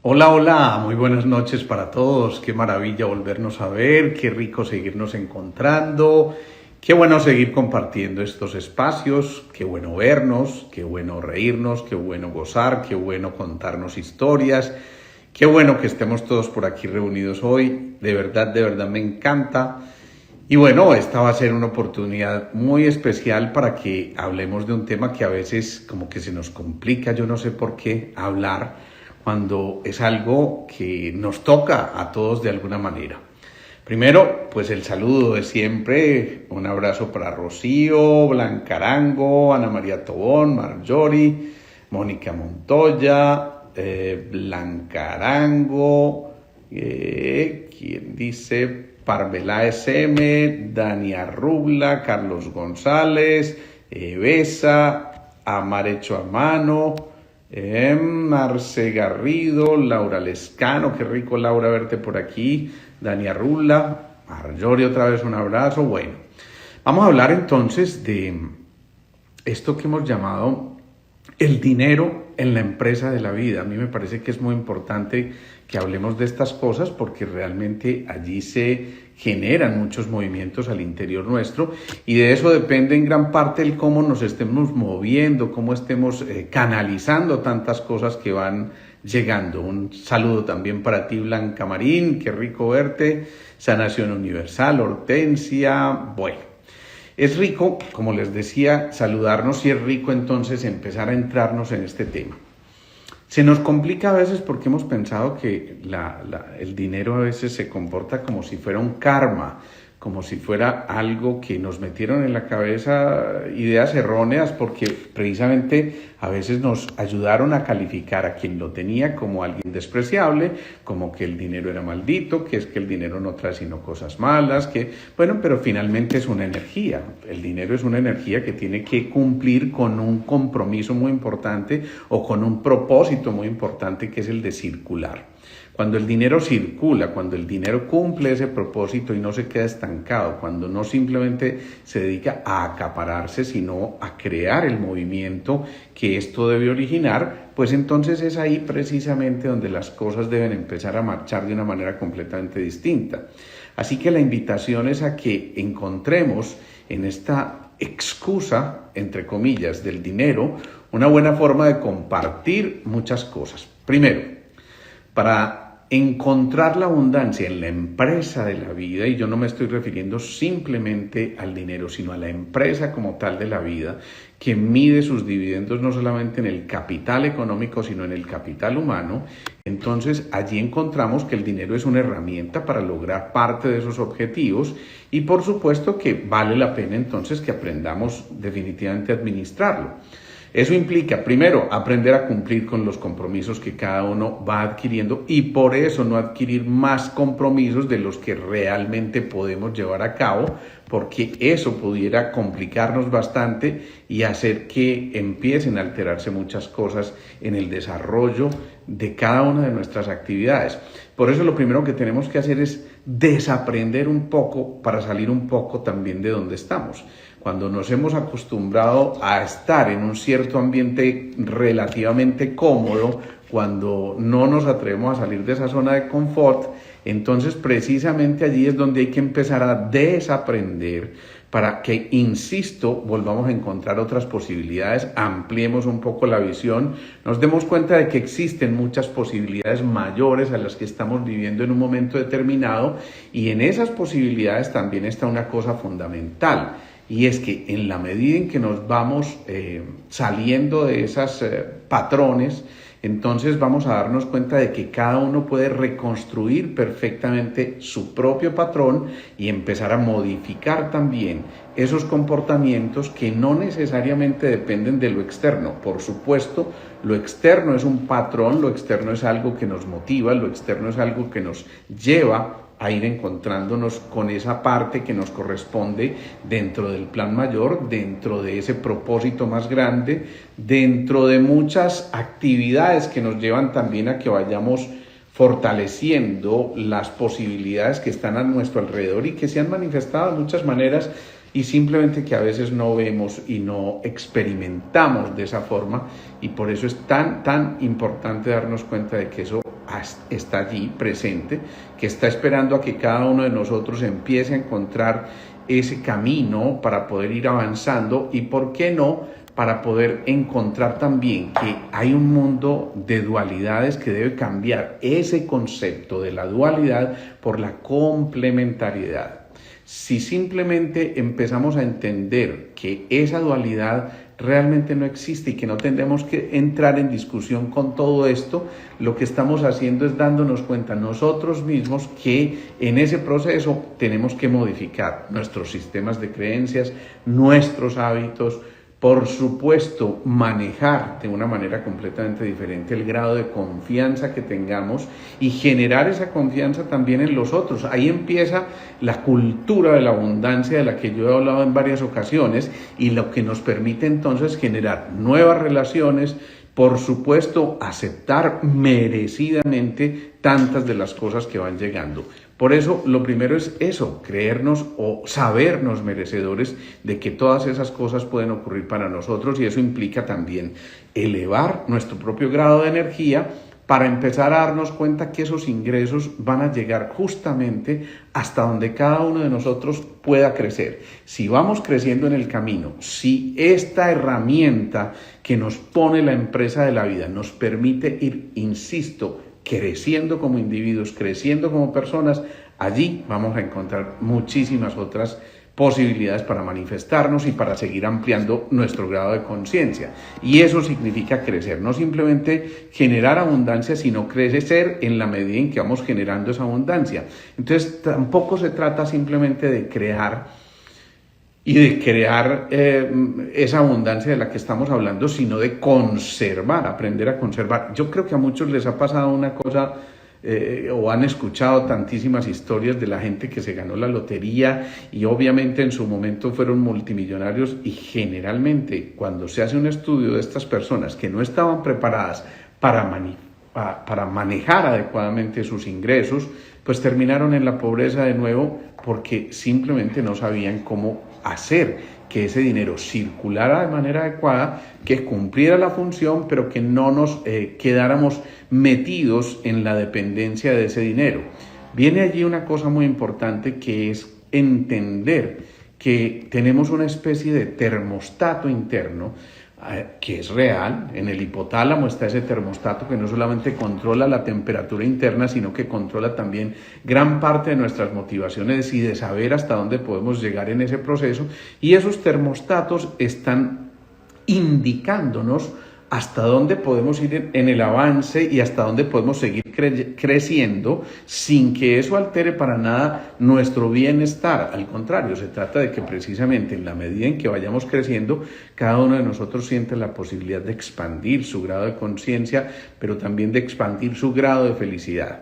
Hola, hola, muy buenas noches para todos. Qué maravilla volvernos a ver, qué rico seguirnos encontrando, qué bueno seguir compartiendo estos espacios, qué bueno vernos, qué bueno reírnos, qué bueno gozar, qué bueno contarnos historias, qué bueno que estemos todos por aquí reunidos hoy. De verdad me encanta. Y bueno, esta va a ser una oportunidad muy especial para que hablemos de un tema que a veces como que se nos complica, yo no sé por qué hablar cuando es algo que nos toca a todos de alguna manera. Primero, pues el saludo de siempre, un abrazo para Rocío, Blanca Arango, Ana María Tobón, Marjorie, Mónica Montoya, Blanca Arango, ¿quién dice? Parvela SM, Dania Rubla, Carlos González, Besa, Amarecho a Mano, Marce Garrido, Laura Lescano, qué rico Laura verte por aquí, Dania Rubla, Marjorie otra vez un abrazo. Bueno, vamos a hablar entonces de esto que hemos llamado el dinero en la empresa de la vida. A mí me parece que es muy importante que hablemos de estas cosas porque realmente allí se generan muchos movimientos al interior nuestro y de eso depende en gran parte el cómo nos estemos moviendo, cómo estemos canalizando tantas cosas que van llegando. Un saludo también para ti, Blanca Marín, qué rico verte. Sanación Universal, Hortensia, bueno. Es rico, como les decía, saludarnos y es rico entonces empezar a entrarnos en este tema. Se nos complica a veces porque hemos pensado que el dinero a veces se comporta como si fuera un karma, como si fuera algo que nos metieron en la cabeza, ideas erróneas, porque precisamente a veces nos ayudaron a calificar a quien lo tenía como alguien despreciable, como que el dinero era maldito, que es que el dinero no trae sino cosas malas, bueno, pero finalmente es una energía. El dinero es una energía que tiene que cumplir con un compromiso muy importante o con un propósito muy importante que es el de circular. Cuando el dinero circula, cuando el dinero cumple ese propósito y no se queda estancado, cuando no simplemente se dedica a acapararse, sino a crear el movimiento que esto debe originar, pues entonces es ahí precisamente donde las cosas deben empezar a marchar de una manera completamente distinta. Así que la invitación es a que encontremos en esta excusa, entre comillas, del dinero, una buena forma de compartir muchas cosas. Primero, para encontrar la abundancia en la empresa de la vida, y yo no me estoy refiriendo simplemente al dinero, sino a la empresa como tal de la vida, que mide sus dividendos no solamente en el capital económico, sino en el capital humano. Entonces allí encontramos que el dinero es una herramienta para lograr parte de esos objetivos y por supuesto que vale la pena entonces que aprendamos definitivamente a administrarlo. Eso implica, primero, aprender a cumplir con los compromisos que cada uno va adquiriendo y por eso no adquirir más compromisos de los que realmente podemos llevar a cabo, porque eso pudiera complicarnos bastante y hacer que empiecen a alterarse muchas cosas en el desarrollo de cada una de nuestras actividades. Por eso lo primero que tenemos que hacer es desaprender un poco para salir un poco también de donde estamos. Cuando nos hemos acostumbrado a estar en un cierto ambiente relativamente cómodo, cuando no nos atrevemos a salir de esa zona de confort, entonces precisamente allí es donde hay que empezar a desaprender para que, insisto, volvamos a encontrar otras posibilidades, ampliemos un poco la visión, nos demos cuenta de que existen muchas posibilidades mayores a las que estamos viviendo en un momento determinado y en esas posibilidades también está una cosa fundamental. Y es que en la medida en que nos vamos saliendo de esos patrones, entonces vamos a darnos cuenta de que cada uno puede reconstruir perfectamente su propio patrón y empezar a modificar también esos comportamientos que no necesariamente dependen de lo externo. Por supuesto, lo externo es un patrón, lo externo es algo que nos motiva, lo externo es algo que nos lleva a ir encontrándonos con esa parte que nos corresponde dentro del plan mayor, dentro de ese propósito más grande, dentro de muchas actividades que nos llevan también a que vayamos fortaleciendo las posibilidades que están a nuestro alrededor y que se han manifestado de muchas maneras y simplemente que a veces no vemos y no experimentamos de esa forma y por eso es tan importante darnos cuenta de que eso está allí presente, que está esperando a que cada uno de nosotros empiece a encontrar ese camino para poder ir avanzando y, ¿por qué no?, para poder encontrar también que hay un mundo de dualidades que debe cambiar ese concepto de la dualidad por la complementariedad. Si simplemente empezamos a entender que esa dualidad realmente no existe y que no tendremos que entrar en discusión con todo esto, lo que estamos haciendo es dándonos cuenta nosotros mismos que en ese proceso tenemos que modificar nuestros sistemas de creencias, nuestros hábitos, por supuesto, manejar de una manera completamente diferente el grado de confianza que tengamos y generar esa confianza también en los otros. Ahí empieza la cultura de la abundancia de la que yo he hablado en varias ocasiones y lo que nos permite entonces generar nuevas relaciones, por supuesto, aceptar merecidamente tantas de las cosas que van llegando. Por eso, lo primero es eso, creernos o sabernos merecedores de que todas esas cosas pueden ocurrir para nosotros, y eso implica también elevar nuestro propio grado de energía para empezar a darnos cuenta que esos ingresos van a llegar justamente hasta donde cada uno de nosotros pueda crecer. Si vamos creciendo en el camino, si esta herramienta que nos pone la empresa de la vida nos permite ir, insisto, creciendo como individuos, creciendo como personas, allí vamos a encontrar muchísimas otras posibilidades para manifestarnos y para seguir ampliando nuestro grado de conciencia. Y eso significa crecer, no simplemente generar abundancia, sino crecer en la medida en que vamos generando esa abundancia. Entonces, tampoco se trata simplemente de crear esa abundancia de la que estamos hablando, sino de conservar, aprender a conservar. Yo creo que a muchos les ha pasado una cosa, o han escuchado tantísimas historias de la gente que se ganó la lotería y obviamente en su momento fueron multimillonarios, y generalmente cuando se hace un estudio de estas personas que no estaban preparadas para manejar adecuadamente sus ingresos, pues terminaron en la pobreza de nuevo porque simplemente no sabían cómo hacer que ese dinero circulara de manera adecuada, que cumpliera la función, pero que no nos quedáramos metidos en la dependencia de ese dinero. Viene allí una cosa muy importante, que es entender que tenemos una especie de termostato interno que es real. En el hipotálamo está ese termostato que no solamente controla la temperatura interna, sino que controla también gran parte de nuestras motivaciones y de saber hasta dónde podemos llegar en ese proceso. Y esos termostatos están indicándonos hasta dónde podemos ir en el avance y hasta dónde podemos seguir creciendo sin que eso altere para nada nuestro bienestar. Al contrario, se trata de que precisamente en la medida en que vayamos creciendo, cada uno de nosotros siente la posibilidad de expandir su grado de conciencia, pero también de expandir su grado de felicidad.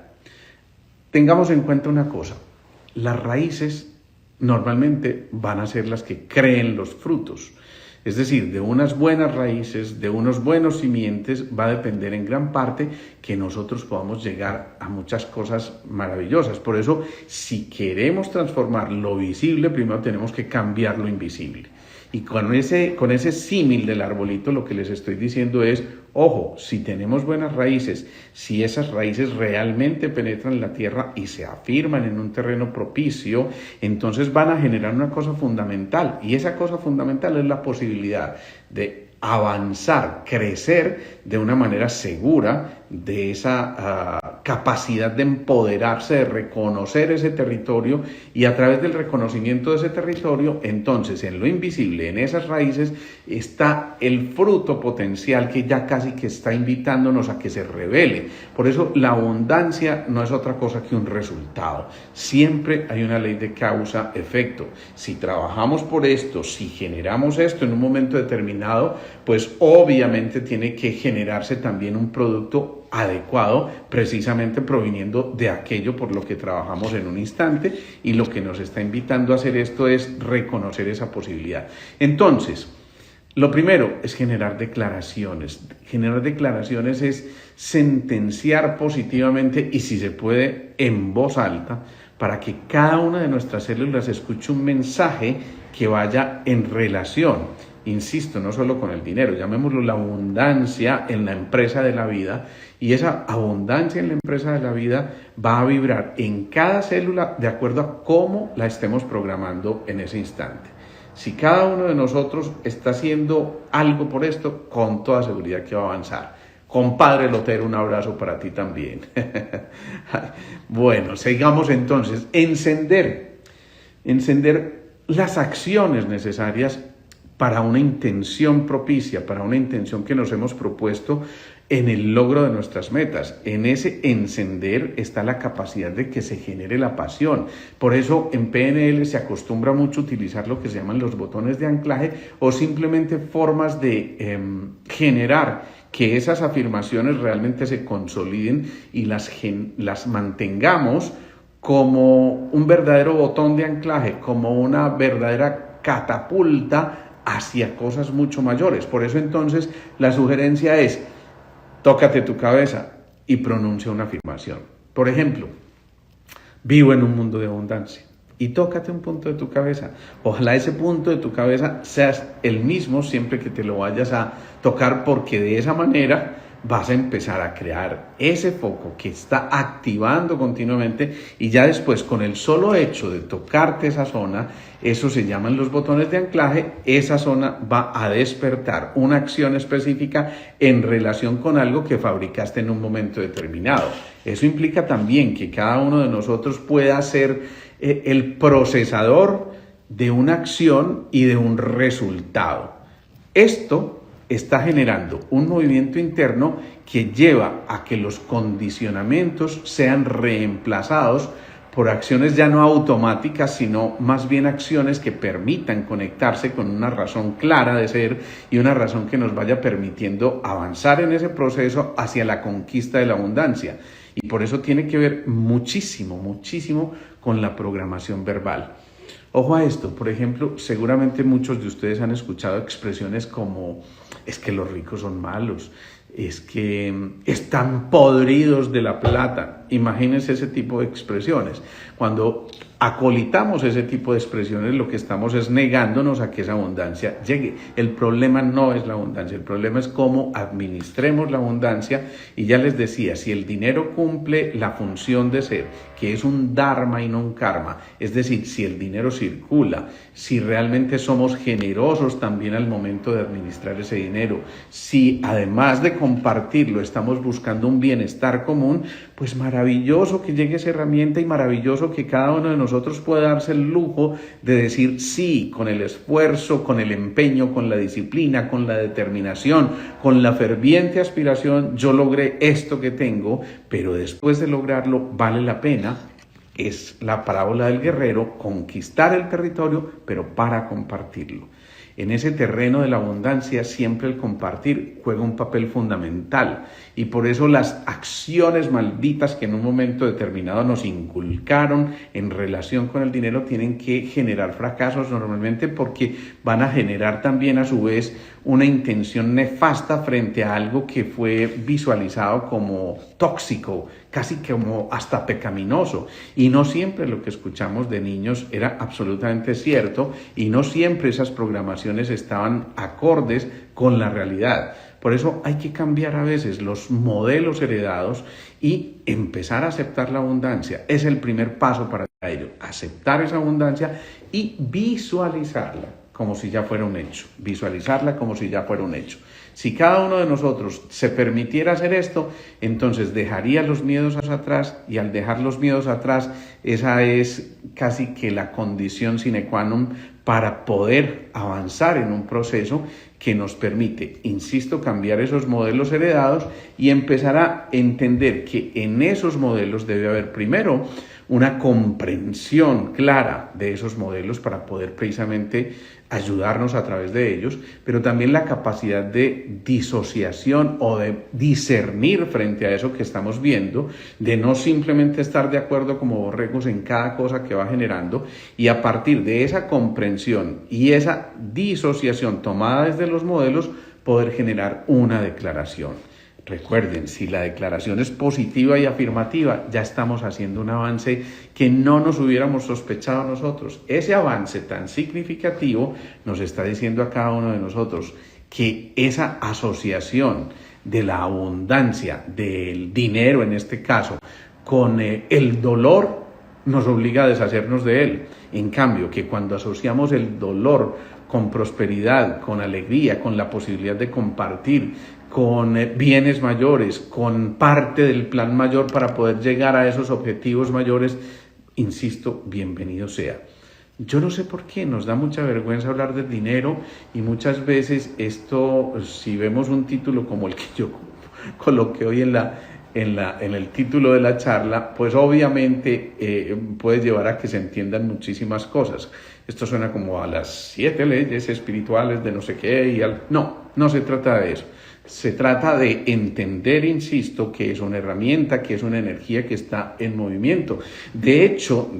Tengamos en cuenta una cosa: las raíces normalmente van a ser las que creen los frutos. Es decir, de unas buenas raíces, de unos buenos simientes, va a depender en gran parte que nosotros podamos llegar a muchas cosas maravillosas. Por eso, si queremos transformar lo visible, primero tenemos que cambiar lo invisible. Y con ese símil del arbolito, lo que les estoy diciendo es: ojo, si tenemos buenas raíces, si esas raíces realmente penetran en la tierra y se afirman en un terreno propicio, entonces van a generar una cosa fundamental, y esa cosa fundamental es la posibilidad de avanzar, crecer de una manera segura, de esa capacidad de empoderarse, de reconocer ese territorio, y a través del reconocimiento de ese territorio, entonces en lo invisible, en esas raíces, está el fruto potencial que ya casi que está invitándonos a que se revele. Por eso la abundancia no es otra cosa que un resultado. Siempre hay una ley de causa-efecto. Si trabajamos por esto, si generamos esto en un momento determinado, pues obviamente tiene que generarse también un producto adecuado, precisamente proviniendo de aquello por lo que trabajamos en un instante, y lo que nos está invitando a hacer esto es reconocer esa posibilidad. Entonces, lo primero es generar declaraciones. Generar declaraciones es sentenciar positivamente, y si se puede en voz alta, para que cada una de nuestras células escuche un mensaje que vaya en relación, insisto, no solo con el dinero, llamémoslo la abundancia en la empresa de la vida, Y esa abundancia en la empresa de la vida va a vibrar en cada célula de acuerdo a cómo la estemos programando en ese instante. Si cada uno de nosotros está haciendo algo por esto, con toda seguridad que va a avanzar. Compadre Lotero, un abrazo para ti también. Bueno, sigamos entonces. Encender las acciones necesarias para una intención propicia, para una intención que nos hemos propuesto en el logro de nuestras metas. En ese encender está la capacidad de que se genere la pasión. Por eso en PNL se acostumbra mucho a utilizar lo que se llaman los botones de anclaje o simplemente formas de generar que esas afirmaciones realmente se consoliden y las mantengamos como un verdadero botón de anclaje, como una verdadera catapulta hacia cosas mucho mayores. Por eso entonces la sugerencia es: tócate tu cabeza y pronuncia una afirmación. Por ejemplo, vivo en un mundo de abundancia. Y tócate un punto de tu cabeza. Ojalá ese punto de tu cabeza seas el mismo siempre que te lo vayas a tocar, porque de esa manera vas a empezar a crear ese foco que está activando continuamente, y ya después, con el solo hecho de tocarte esa zona, eso se llaman los botones de anclaje, esa zona va a despertar una acción específica en relación con algo que fabricaste en un momento determinado. Eso implica también que cada uno de nosotros pueda ser el procesador de una acción y de un resultado. Esto está generando un movimiento interno que lleva a que los condicionamientos sean reemplazados por acciones ya no automáticas, sino más bien acciones que permitan conectarse con una razón clara de ser y una razón que nos vaya permitiendo avanzar en ese proceso hacia la conquista de la abundancia. Y por eso tiene que ver muchísimo con la programación verbal. Ojo a esto, por ejemplo, seguramente muchos de ustedes han escuchado expresiones como: es que los ricos son malos, es que están podridos de la plata. Imagínense ese tipo de expresiones. Cuando acolitamos ese tipo de expresiones, lo que estamos es negándonos a que esa abundancia llegue. El problema no es la abundancia, el problema es cómo administremos la abundancia. Y ya les decía, si el dinero cumple la función de ser, que es un dharma y no un karma, es decir, si el dinero circula, si realmente somos generosos también al momento de administrar ese dinero, si además de compartirlo estamos buscando un bienestar común, pues maravilloso que llegue esa herramienta y maravilloso que cada uno de nosotros pueda darse el lujo de decir sí, con el esfuerzo, con el empeño, con la disciplina, con la determinación, con la ferviente aspiración. Yo logré esto que tengo, pero después de lograrlo vale la pena. Es la parábola del guerrero: conquistar el territorio, pero para compartirlo. En ese terreno de la abundancia siempre el compartir juega un papel fundamental, y por eso las acciones malditas que en un momento determinado nos inculcaron en relación con el dinero tienen que generar fracasos normalmente, porque van a generar también a su vez una intención nefasta frente a algo que fue visualizado como tóxico, casi como hasta pecaminoso. Y no siempre lo que escuchamos de niños era absolutamente cierto, y no siempre esas programaciones estaban acordes con la realidad. Por eso hay que cambiar a veces los modelos heredados y empezar a aceptar la abundancia. Es el primer paso para ello: aceptar esa abundancia y visualizarla como si ya fuera un hecho. Visualizarla como si ya fuera un hecho. Si cada uno de nosotros se permitiera hacer esto, entonces dejaría los miedos atrás, y al dejar los miedos atrás, esa es casi que la condición sine qua non para poder avanzar en un proceso que nos permite, insisto, cambiar esos modelos heredados y empezar a entender que en esos modelos debe haber primero una comprensión clara de esos modelos para poder precisamente ayudarnos a través de ellos, pero también la capacidad de disociación o de discernir frente a eso que estamos viendo, de no simplemente estar de acuerdo como borregos en cada cosa que va generando, y a partir de esa comprensión y esa disociación tomada desde los modelos, poder generar una declaración. Recuerden, si la declaración es positiva y afirmativa, ya estamos haciendo un avance que no nos hubiéramos sospechado nosotros. Ese avance tan significativo nos está diciendo a cada uno de nosotros que esa asociación de la abundancia, del dinero en este caso, con el dolor, nos obliga a deshacernos de él. En cambio, que cuando asociamos el dolor con prosperidad, con alegría, con la posibilidad de compartir, con bienes mayores, con parte del plan mayor para poder llegar a esos objetivos mayores, insisto, bienvenido sea. Yo no sé por qué, nos da mucha vergüenza hablar del dinero y muchas veces esto, si vemos un título como el que yo coloqué hoy en el título de la charla, pues obviamente puede llevar a que se entiendan muchísimas cosas. Esto suena como a las 7 leyes espirituales de no sé qué no se trata de eso. Se trata de entender, insisto, que es una herramienta, que es una energía que está en movimiento. De hecho,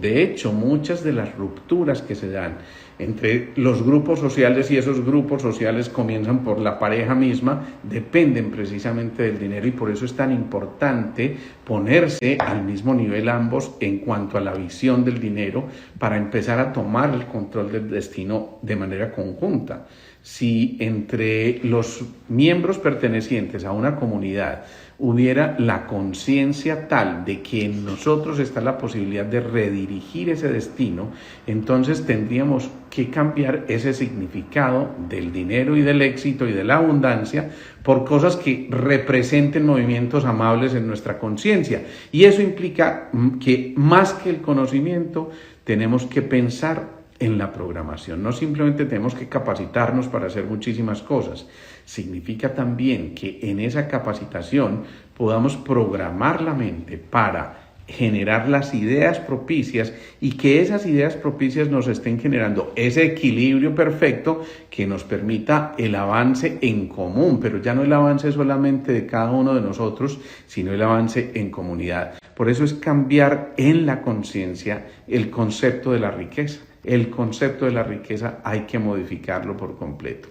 muchas de las rupturas que se dan entre los grupos sociales, y esos grupos sociales comienzan por la pareja misma, dependen precisamente del dinero, y por eso es tan importante ponerse al mismo nivel ambos en cuanto a la visión del dinero para empezar a tomar el control del destino de manera conjunta. Si entre los miembros pertenecientes a una comunidad hubiera la conciencia tal de que en nosotros está la posibilidad de redirigir ese destino, entonces tendríamos que cambiar ese significado del dinero y del éxito y de la abundancia por cosas que representen movimientos amables en nuestra conciencia. Y eso implica que más que el conocimiento tenemos que pensar en la programación. No simplemente tenemos que capacitarnos para hacer muchísimas cosas. Significa también que en esa capacitación podamos programar la mente para generar las ideas propicias y que esas ideas propicias nos estén generando ese equilibrio perfecto que nos permita el avance en común, pero ya no el avance solamente de cada uno de nosotros, sino el avance en comunidad. Por eso es cambiar en la conciencia el concepto de la riqueza. El concepto de la riqueza hay que modificarlo por completo.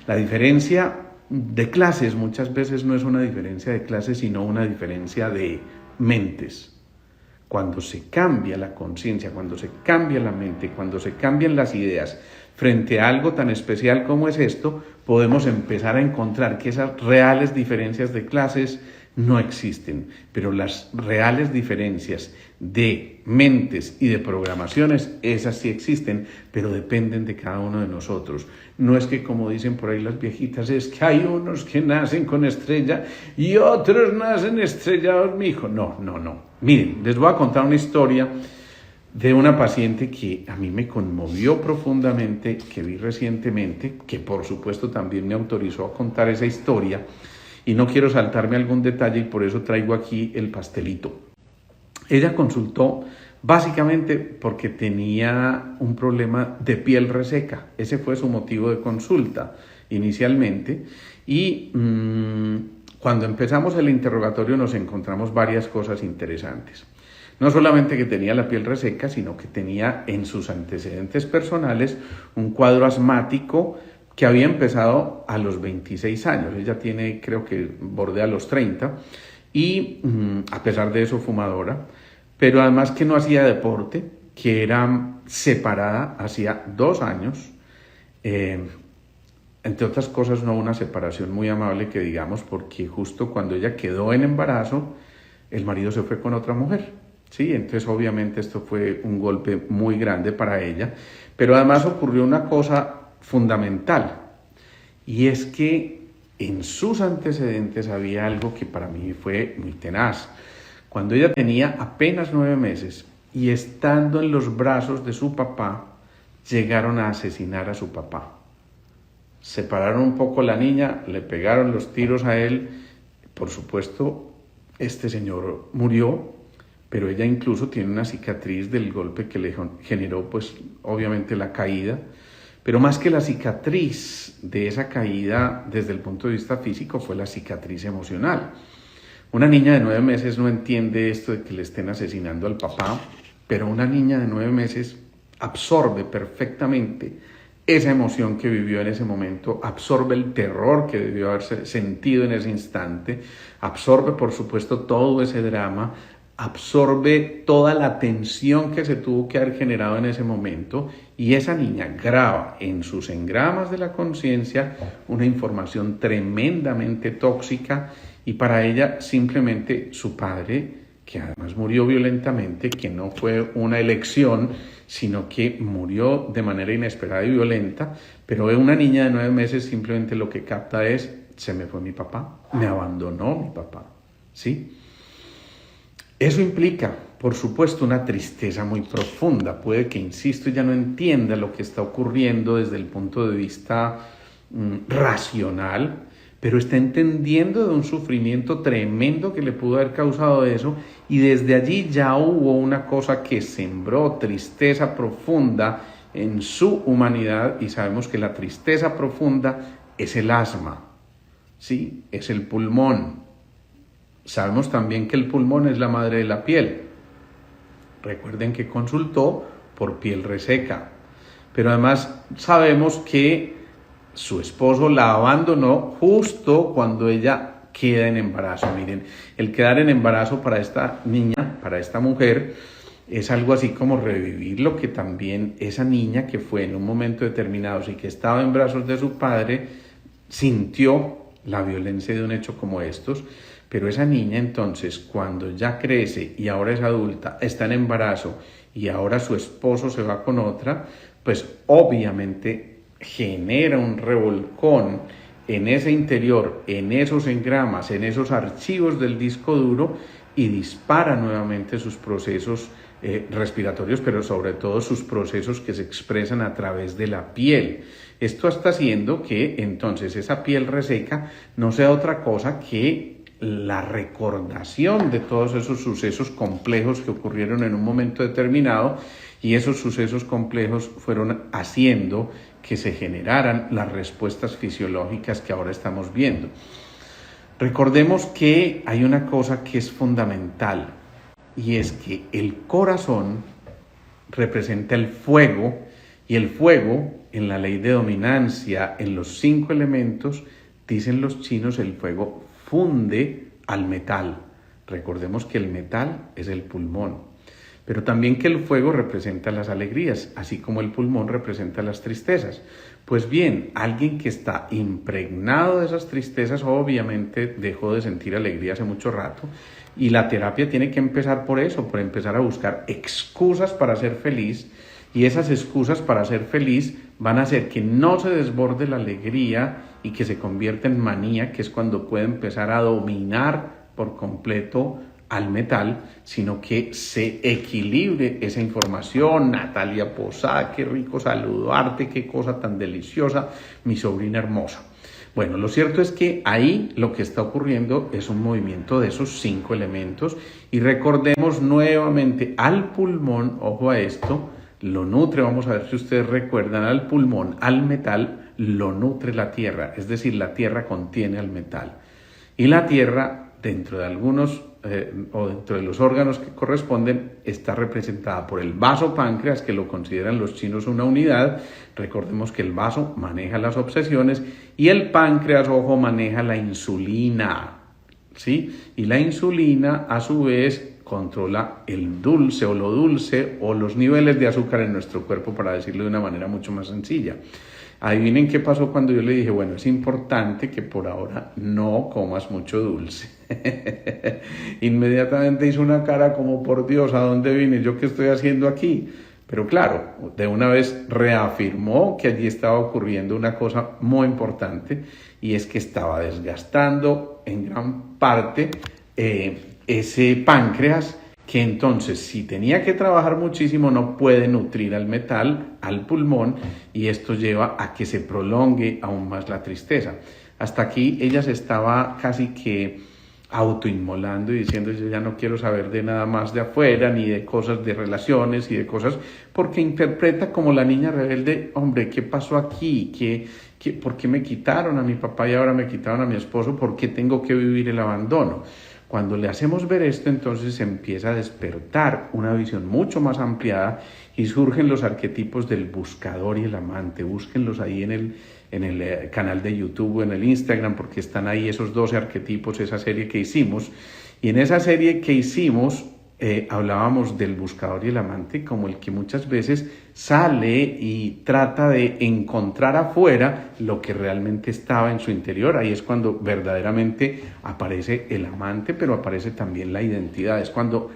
La diferencia de clases muchas veces no es una diferencia de clases, sino una diferencia de mentes. Cuando se cambia la conciencia, cuando se cambia la mente, cuando se cambian las ideas frente a algo tan especial como es esto, podemos empezar a encontrar que esas reales diferencias de clases no existen, pero las reales diferencias de mentes y de programaciones, esas sí existen, pero dependen de cada uno de nosotros. No es que, como dicen por ahí las viejitas, es que hay unos que nacen con estrella y otros nacen estrellados, mijo. No. Miren, les voy a contar una historia de una paciente que a mí me conmovió profundamente, que vi recientemente, que por supuesto también me autorizó a contar esa historia. Y no quiero saltarme algún detalle y por eso traigo aquí el pastelito. Ella consultó básicamente porque tenía un problema de piel reseca. Ese fue su motivo de consulta inicialmente. Y cuando empezamos el interrogatorio nos encontramos varias cosas interesantes. No solamente que tenía la piel reseca, sino que tenía en sus antecedentes personales un cuadro asmático que había empezado a los 26 años. Ella tiene, creo que bordea los 30, y a pesar de eso fumadora, pero además que no hacía deporte, que era separada hacía 2 años, entre otras cosas no una separación muy amable que digamos, porque justo cuando ella quedó en embarazo, el marido se fue con otra mujer. Sí, entonces obviamente esto fue un golpe muy grande para ella, pero además ocurrió una cosa fundamental, y es que en sus antecedentes había algo que para mí fue muy tenaz. Cuando ella tenía apenas 9 meses y estando en los brazos de su papá, llegaron a asesinar a su papá. Separaron un poco a la niña, le pegaron los tiros a él. Por supuesto, este señor murió, pero ella incluso tiene una cicatriz del golpe que le generó, pues obviamente la caída. Pero más que la cicatriz de esa caída desde el punto de vista físico fue la cicatriz emocional. Una niña de 9 meses no entiende esto de que le estén asesinando al papá, pero una niña de 9 meses absorbe perfectamente esa emoción que vivió en ese momento, absorbe el terror que debió haberse sentido en ese instante, absorbe por supuesto todo ese drama, absorbe toda la tensión que se tuvo que haber generado en ese momento y esa niña graba en sus engramas de la conciencia una información tremendamente tóxica y para ella simplemente su padre, que además murió violentamente, que no fue una elección, sino que murió de manera inesperada y violenta, pero una niña de 9 meses simplemente lo que capta es, se me fue mi papá, me abandonó mi papá, ¿sí? Eso implica, por supuesto, una tristeza muy profunda. Puede que, insisto, ella no entienda lo que está ocurriendo desde el punto de vista racional, pero está entendiendo de un sufrimiento tremendo que le pudo haber causado eso y desde allí ya hubo una cosa que sembró tristeza profunda en su humanidad y sabemos que la tristeza profunda es el asma, ¿sí? Es el pulmón. Sabemos también que el pulmón es la madre de la piel. Recuerden que consultó por piel reseca. Pero además sabemos que su esposo la abandonó justo cuando ella queda en embarazo. Miren, el quedar en embarazo para esta niña, para esta mujer, es algo así como revivir lo que también esa niña que fue en un momento determinado y que estaba en brazos de su padre, sintió la violencia de un hecho como estos. Pero esa niña entonces, cuando ya crece y ahora es adulta, está en embarazo y ahora su esposo se va con otra, pues obviamente genera un revolcón en ese interior, en esos engramas, en esos archivos del disco duro y dispara nuevamente sus procesos respiratorios, pero sobre todo sus procesos que se expresan a través de la piel. Esto está haciendo que entonces esa piel reseca no sea otra cosa que la recordación de todos esos sucesos complejos que ocurrieron en un momento determinado y esos sucesos complejos fueron haciendo que se generaran las respuestas fisiológicas que ahora estamos viendo. Recordemos que hay una cosa que es fundamental y es que el corazón representa el fuego y el fuego en la ley de dominancia en los 5 elementos, dicen los chinos, el fuego funde al metal. Recordemos que el metal es el pulmón, pero también que el fuego representa las alegrías, así como el pulmón representa las tristezas. Pues bien, alguien que está impregnado de esas tristezas obviamente dejó de sentir alegría hace mucho rato y la terapia tiene que empezar por eso, por empezar a buscar excusas para ser feliz y esas excusas para ser feliz van a hacer que no se desborde la alegría y que se convierta en manía, que es cuando puede empezar a dominar por completo al metal, sino que se equilibre esa información. Natalia Posada, qué rico saludarte, qué cosa tan deliciosa, mi sobrina hermosa. Bueno, lo cierto es que ahí lo que está ocurriendo es un movimiento de esos 5 elementos y recordemos nuevamente al pulmón, ojo a esto, lo nutre, vamos a ver si ustedes recuerdan, al pulmón, al metal, lo nutre la tierra, es decir, la tierra contiene al metal. Y la tierra, dentro de algunos o dentro de los órganos que corresponden, está representada por el vaso páncreas, que lo consideran los chinos una unidad. Recordemos que el vaso maneja las obsesiones y el páncreas, ojo, maneja la insulina, ¿sí? Y la insulina, a su vez, controla el dulce o lo dulce o los niveles de azúcar en nuestro cuerpo, para decirlo de una manera mucho más sencilla. Adivinen qué pasó cuando yo le dije, bueno, es importante que por ahora no comas mucho dulce. Inmediatamente hizo una cara como, por Dios, ¿a dónde vine? ¿Yo qué estoy haciendo aquí? Pero claro, de una vez reafirmó que allí estaba ocurriendo una cosa muy importante y es que estaba desgastando en gran parte ese páncreas, que entonces si tenía que trabajar muchísimo no puede nutrir al metal, al pulmón, y esto lleva a que se prolongue aún más la tristeza. Hasta aquí ella se estaba casi que autoinmolando y diciendo, yo ya no quiero saber de nada más de afuera, ni de cosas de relaciones y de cosas, porque interpreta como la niña rebelde, hombre, ¿qué pasó aquí? ¿Por qué me quitaron a mi papá y ahora me quitaron a mi esposo? ¿Por qué tengo que vivir el abandono? Cuando le hacemos ver esto, entonces se empieza a despertar una visión mucho más ampliada y surgen los arquetipos del buscador y el amante. Búsquenlos ahí en el canal de YouTube o en el Instagram, porque están ahí esos 12 arquetipos, esa serie que hicimos. Y en esa serie que hicimos, hablábamos del buscador y el amante como el que muchas veces sale y trata de encontrar afuera lo que realmente estaba en su interior. Ahí es cuando verdaderamente aparece el amante, pero aparece también la identidad. Es cuando